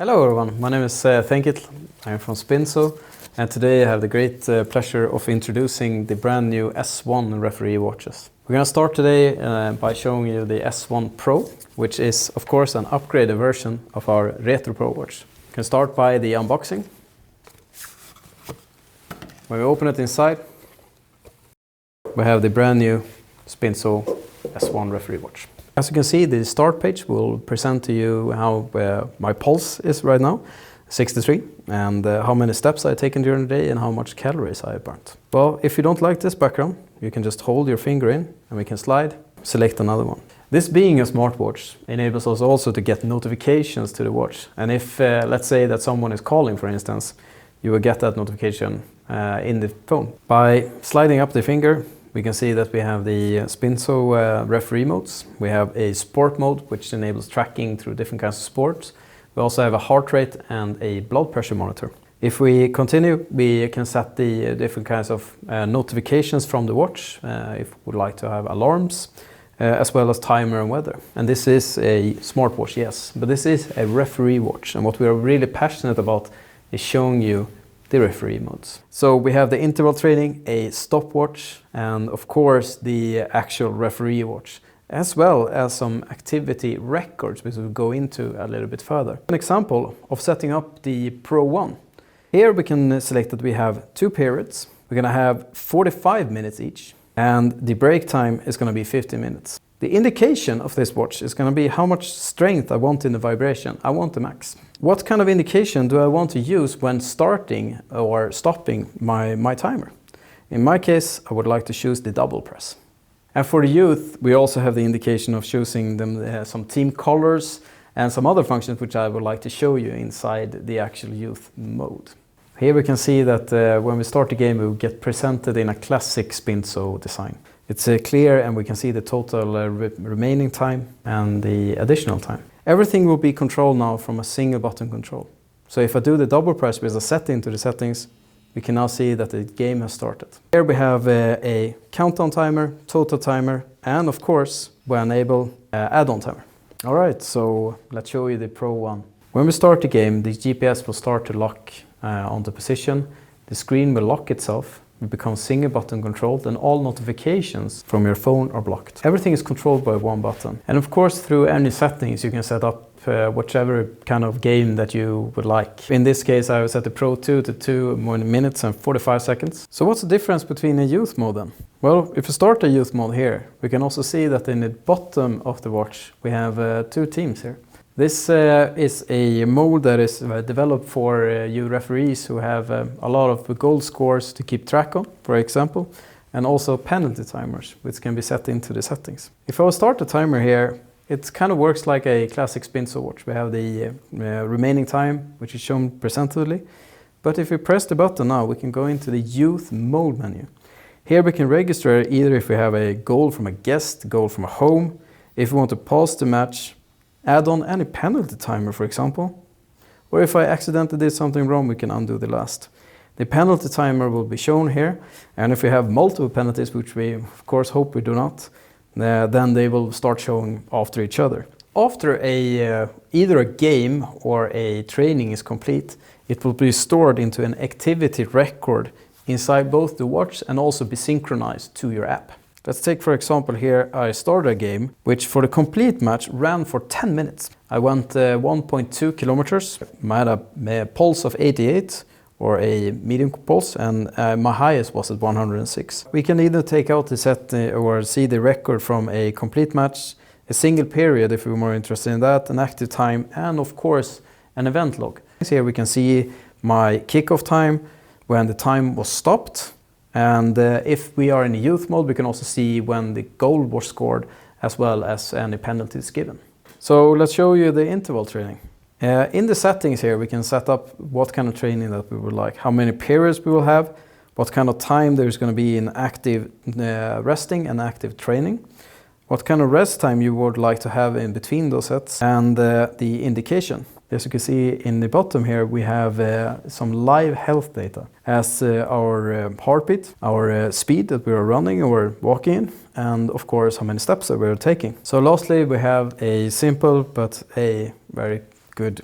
Hello everyone, my name is Thenkit. I'm from Spintso, and today I have the great pleasure of introducing the brand new S1 referee watches. We're going to start today by showing you the S1 Pro, which is of course an upgraded version of our Retro Pro watch. We can start by the unboxing. When we open it inside, we have the brand new Spintso S1 referee watch. As you can see, the start page will present to you how my pulse is right now, 63, and how many steps I've taken during the day and how much calories I have burnt. Well, if you don't like this background, you can just hold your finger in and we can slide, select another one. This being a smartwatch enables us also to get notifications to the watch. And if, let's say that someone is calling, for instance, you will get that notification in the phone. By sliding up the finger, we can see that we have the Spintso referee modes. We have a sport mode, which enables tracking through different kinds of sports. We also have a heart rate and a blood pressure monitor. If we continue, we can set the different kinds of notifications from the watch, if we would like to have alarms, as well as timer and weather. And this is a smartwatch, yes, but this is a referee watch. And what we are really passionate about is showing you the referee modes. So we have the interval training, a stopwatch, and of course the actual referee watch, as well as some activity records, which we'll go into a little bit further. An example of setting up the Pro 1. Here we can select that we have 2 periods. We're gonna have 45 minutes each, and the break time is gonna be 50 minutes. The indication of this watch is gonna be how much strength I want in the vibration. I want the max. What kind of indication do I want to use when starting or stopping my timer? In my case, I would like to choose the double press. And for the youth, we also have the indication of choosing them some team colors and some other functions which I would like to show you inside the actual youth mode. Here we can see that when we start the game, we will get presented in a classic Spintso design. It's clear and we can see the total remaining time and the additional time. Everything will be controlled now from a single button control. So if I do the double press with a setting to the settings, we can now see that the game has started. Here we have a countdown timer, total timer, and of course, when able, add-on timer. All right, so let's show you the Pro 1. When we start the game, the GPS will start to lock on the position. The screen will lock itself. It becomes single button controlled, and all notifications from your phone are blocked. Everything is controlled by one button. And of course, through any settings, you can set up whichever kind of game that you would like. In this case, I will set the Pro 2 to 2 minutes and 45 seconds. So what's the difference between a youth mode then? Well, if we start the youth mode here, we can also see that in the bottom of the watch, we have 2 teams here. This is a mode that is developed for you referees who have a lot of goal scores to keep track of, for example, and also penalty timers, which can be set into the settings. If I will start the timer here, it kind of works like a classic Spintso watch. We have the remaining time, which is shown presently. But if we press the button now, we can go into the youth mode menu. Here we can register either if we have a goal from a guest, goal from a home, if we want to pause the match, add on any penalty timer, for example, or if I accidentally did something wrong, we can undo the last. The penalty timer will be shown here, and if we have multiple penalties, which we of course hope we do not, then they will start showing after each other. After either a game or a training is complete, it will be stored into an activity record inside both the watch and also be synchronized to your app. Let's take, for example, here I started a game which for the complete match ran for 10 minutes. I went 1.2 kilometers. I had a pulse of 88 or a medium pulse, and my highest was at 106. We can either take out the set or see the record from a complete match, a single period if we're more interested in that, an active time, and of course an event log. Here we can see my kickoff time when the time was stopped. And if we are in the youth mode, we can also see when the goal was scored as well as any penalties given. So let's show you the interval training. In the settings here, we can set up what kind of training that we would like, how many periods we will have, what kind of time there's going to be in active resting and active training, what kind of rest time you would like to have in between those sets, and the indication. As you can see in the bottom here, we have some live health data as our heartbeat, our speed that we are running or walking in, and of course how many steps that we are taking. So lastly, we have a simple but a very good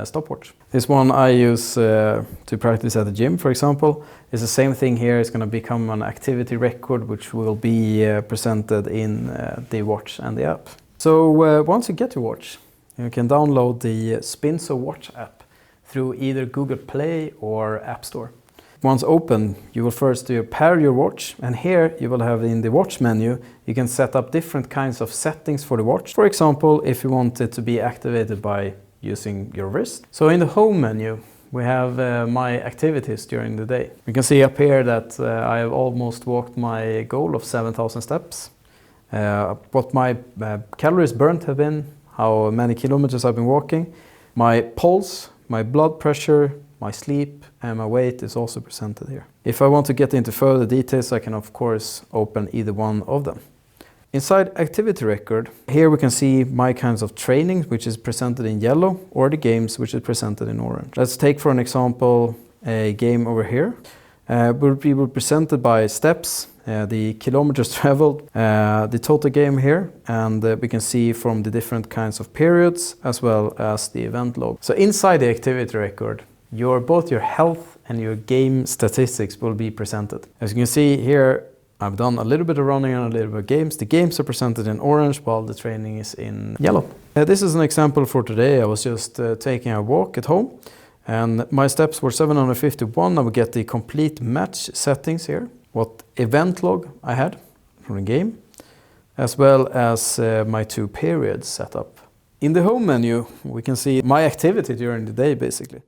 stopwatch. This one I use to practice at the gym, for example. It's the same thing here. It's going to become an activity record which will be presented in the watch and the app. So once you get your watch, you can download the Spintso watch app through either Google Play or App Store. Once open, you will first pair your watch, and here you will have in the watch menu, you can set up different kinds of settings for the watch. For example, if you want it to be activated by using your wrist. So in the home menu, we have my activities during the day. You can see up here that I have almost walked my goal of 7,000 steps. What my calories burnt have been, how many kilometers I've been walking, my pulse, my blood pressure, my sleep and my weight is also presented here. If I want to get into further details, I can of course open either one of them. Inside activity record, here we can see my kinds of training, which is presented in yellow, or the games, which is presented in orange. Let's take for an example a game over here. Will be presented by steps, the kilometers traveled, the total game here, and we can see from the different kinds of periods as well as the event log. So inside the activity record, both your health and your game statistics will be presented. As you can see here, I've done a little bit of running and a little bit of games. The games are presented in orange while the training is in yellow. This is an example for today. I was just taking a walk at home and my steps were 751. I will get the complete match settings here, what event log I had from the game, as well as my 2 periods set up. In the home menu, we can see my activity during the day basically.